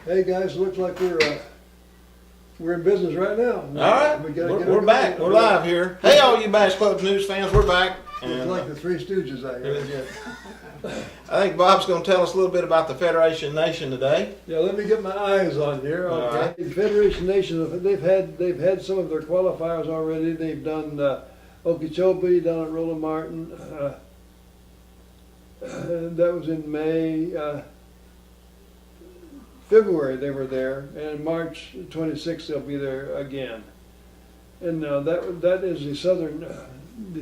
Hey guys, looks like we're in business right now. All right, we're back. We're live here. Hey, all you Bass Club News fans, we're back. It's like the Three Stooges out here. I think Bob's going to tell us a little bit about the Federation Nation today. Yeah, let me get my eyes on here. All Okay. right. Federation Nation, they've had some of their qualifiers already. They've done Okeechobee down at Roland Martin. That was in May. February they were there, and March 26th they'll be there again. And that is the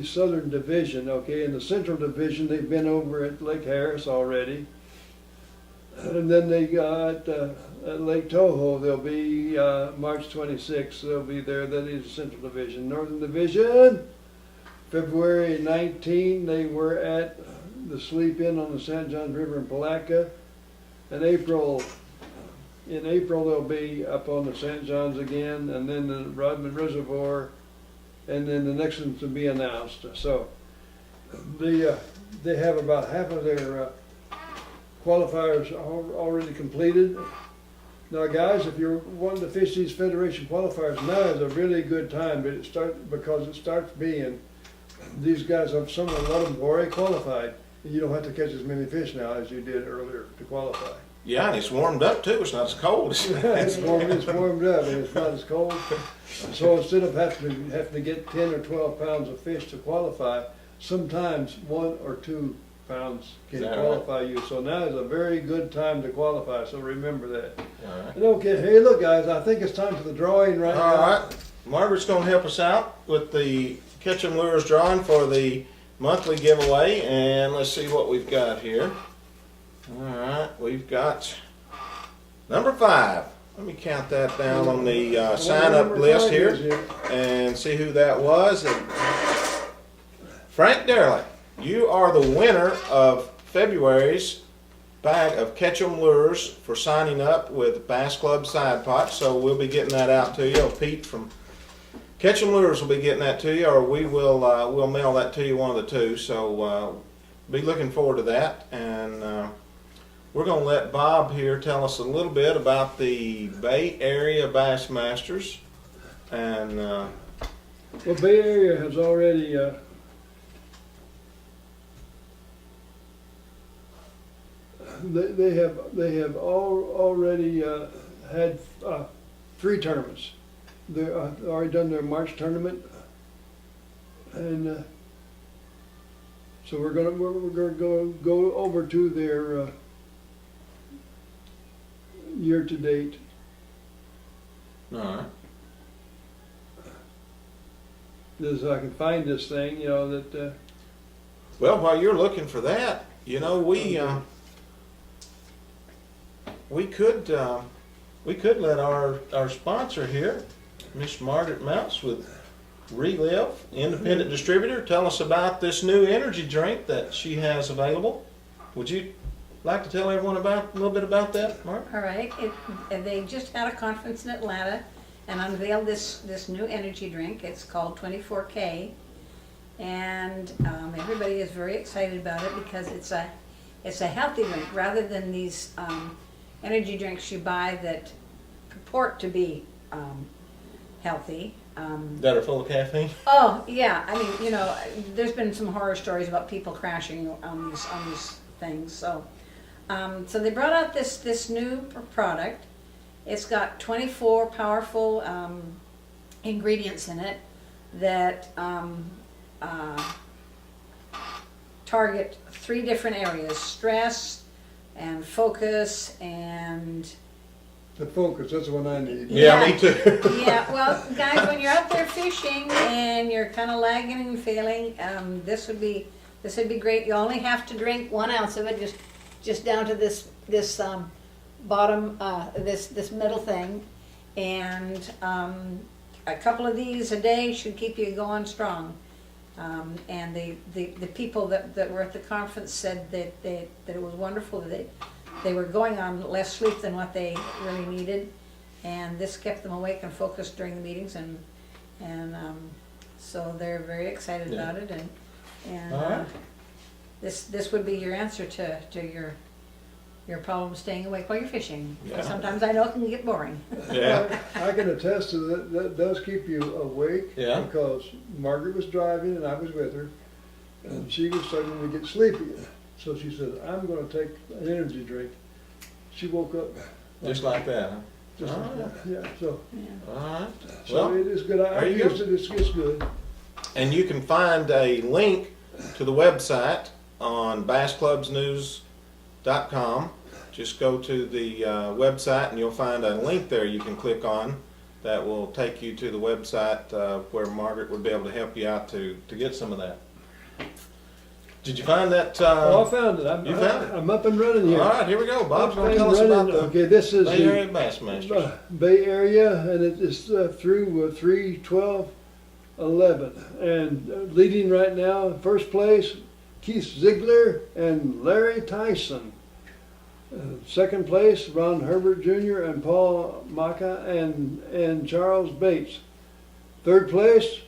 southern division. Okay, in the central division they've been over at Lake Harris already, and then they got at Lake Toho. They'll be March 26th. They'll be there. That is the central division. Northern division, February 19. They were at the Sleep Inn on the St. Johns River in Palatka. In April, they'll be up on the St. John's again, and then the Rodman Reservoir, and then the next one's to be announced. So they have about half of their qualifiers already completed. Now, guys, if you're wanting to fish these Federation qualifiers, now is a really good time. But because it starts being these guys have a lot of them already qualified, and you don't have to catch as many fish now as you did earlier to qualify. Yeah, and it's warmed up too. It's not as cold. It's warmed up and it's not as cold. So instead of having to get 10 or 12 pounds of fish to qualify, sometimes 1 or 2 pounds can qualify you. So now is a very good time to qualify. So remember that. All right. And okay, hey, look, guys, I think it's time for the drawing right now. All right. Margaret's going to help us out with the Ketchum Lures drawing for the monthly giveaway, and let's see what we've got here. All right, we've got number 5. Let me count that down on the sign-up list here and see who that was. Frank Derley, you are the winner of February's bag of Ketchum Lures for signing up with Bass Club Side Pot. So we'll be getting that out to you. Or Pete from Ketchum Lures will be getting that to you, or we will we'll mail that to you, one of the two. So be looking forward to that. And we're going to let Bob here tell us a little bit about the Bay Area Bassmasters. And Well, Bay Area has already they have already had 3 tournaments. They've already done their March tournament, and so we're gonna go over to their year to date. all right. As I can find this thing, you know that. Well, while you're looking for that, you know, we could let our sponsor here, Miss Margaret Mounts with Relive, independent distributor, tell us about this new energy drink that she has available. Would you like to tell everyone a little bit about that, Mark? All right. They just had a conference in Atlanta and unveiled this new energy drink. It's called 24K, and everybody is very excited about it because it's a healthy drink rather than these energy drinks you buy that purport to be healthy. That are full of caffeine? Oh yeah, I mean, you know, there's been some horror stories about people crashing on these things. So they brought out this new product. It's got 24 powerful ingredients in it that target 3 different areas: stress and focus and The focus, that's the one I need. Yeah, me too. yeah, well, guys, when you're out there fishing and you're kind of lagging and failing, this would be great. You only have to drink 1 ounce of it, just down to this bottom, this middle thing, and a couple of these a day should keep you going strong. And the people that were at the conference said that it was wonderful. That they were going on less sleep than what they really needed, and this kept them awake and focused during the meetings, and so they're very excited about it. And All right. this would be your answer to your your problem staying awake while you're fishing. Yeah. Sometimes I know it can get boring. Yeah. I can attest to that, that does keep you awake. Yeah. Because Margaret was driving and I was with her, and she was starting to get sleepy. So she said, I'm gonna take an energy drink. She woke up. Just like that, huh? Just like that. Yeah, so, Yeah. All right. so Well, it is good. I there you used it, it's good. and you can find a link to the website on bassclubsnews.com. Just go to the website and you'll find a link there you can click on that will take you to the website where Margaret would be able to help you out to get some of that. Did you find that? Oh, I found it. You found it? I'm up and running here. All right, here we go. Bob's Up going to and tell us about running. the Okay, this is Bay the Area Bassmasters. Bay Area, and it is through 3/12/11. And leading right now, first place, Keith Ziegler and Larry Tyson. Second place, Ron Herbert Jr. and Paul Maka and Charles Bates. Third place,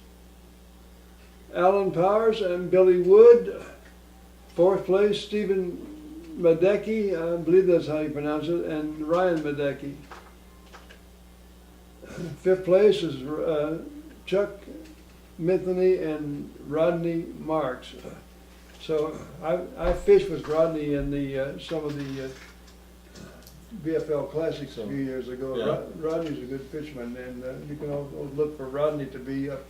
Alan Powers and Billy Wood. Fourth place, Stephen Medecki, I believe that's how you pronounce it, and Ryan Medecki. Fifth place is Chuck Mithany and Rodney Marks. So I fished with Rodney in the some of the BFL Classics a few years ago. Yeah. Rodney's a good fisherman, and you can always look for Rodney to be up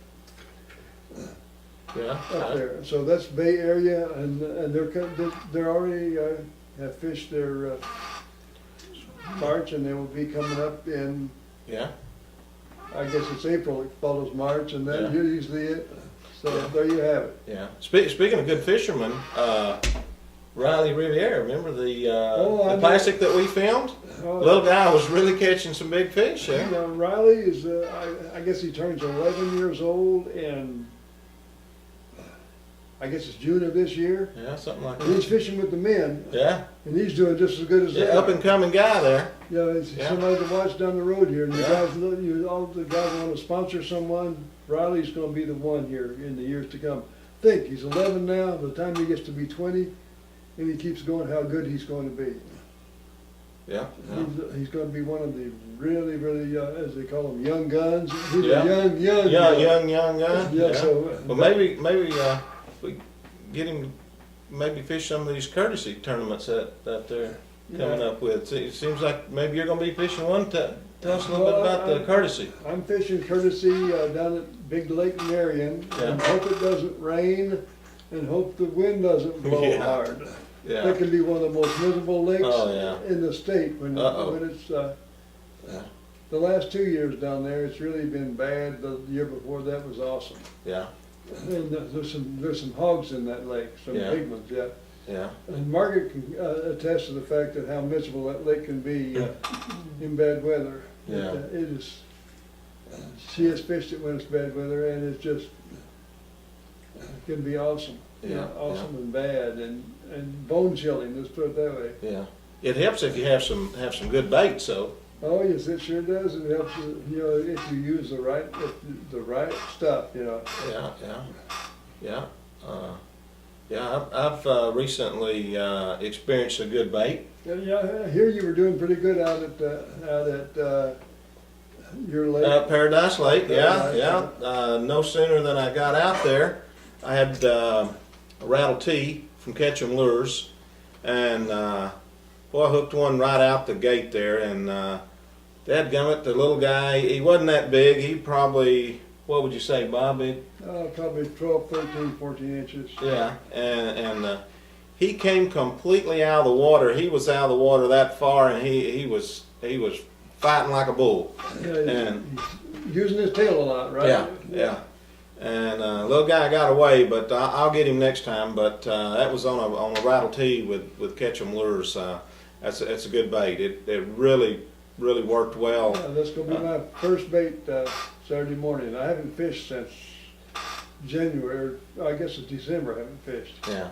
Yeah. there. So that's Bay Area, and they're already have fished their March, and they will be coming up in, Yeah. I guess it's April. It follows March, and that's Yeah. usually it. So Yeah. there you have it. Yeah. Speaking of good fishermen, Riley Riviere, remember the I know. classic that we filmed? Little guy was really catching some big fish. You Yeah. know, Riley is, I guess he turns 11 years old, and I guess it's June of this year. Yeah, something like And he's that. fishing with the men, Yeah. and he's doing just as good as Yeah, they up are. and coming guy there. Yeah, it's Yeah. somebody to watch down the road here, and Yeah. all the guys want to sponsor someone. Riley's going to be the one here in the years to come. Think, he's 11 now. By the time he gets to be 20, and he keeps going, how good he's going to be. Yeah. He's going to be one of the really, really, as they call them, young guns. He's Yeah. a young Yeah. gun. Young guy. Yeah, so. Well, maybe we get him maybe fish some of these courtesy tournaments that they're coming up with. It seems like maybe you're going to be fishing one. Tell us a little bit about the courtesy. I'm fishing courtesy down at Big Lake Marion, and Yeah. hope it doesn't rain, and hope the wind doesn't blow Yeah. hard. That Yeah. can be one of the most miserable lakes Oh, yeah. in the state when Uh-oh. it's, Yeah. the last 2 years down there, it's really been bad. The year before that was awesome. Yeah. And there's some hogs in that lake, some Yeah. big ones, yeah. Yeah. And Margaret can attest to the fact that how miserable that lake can be in bad weather. Yeah. It is, she has fished it when it's bad weather, and it's just, it can be awesome. You know, Yeah, awesome and bad, and bone chilling, let's put it that way. Yeah. It helps if you have some good bait. So. Oh, yes, it sure does. It helps you know, if you use the right stuff, you know. Yeah. Yeah. Yeah. Yeah. I've recently experienced a good bait. Yeah, I hear you were doing pretty good out at your lake. Paradise Lake, Paradise, yeah. No sooner than I got out there, I had a rattle T from Ketchum Lures, and boy, I hooked one right out the gate there, and dadgummit, the little guy, he wasn't that big. He probably, what would you say, Bob? Probably 12, 13, 14 inches. Yeah, and he came completely out of the water. He was out of the water that far, and he was fighting like a bull. Yeah, And he's using his tail a lot, right? yeah. And little guy got away, but I'll get him next time. But that was on a rattle T with Ketchum Lures. That's a good bait. It really worked well. Yeah, that's gonna be my first bait Saturday morning. I haven't fished since January. I guess it's December. I haven't fished. Yeah.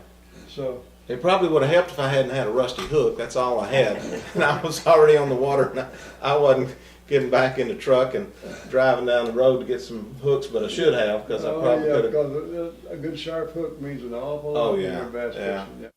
So It probably would have helped if I hadn't had a rusty hook. That's all I had. And I was already on the water, and I wasn't getting back in the truck and driving down the road to get some hooks, but I should have, because I probably could have. because a good sharp hook means an awful Oh, lot yeah, in your bass yeah. fishing. Yeah.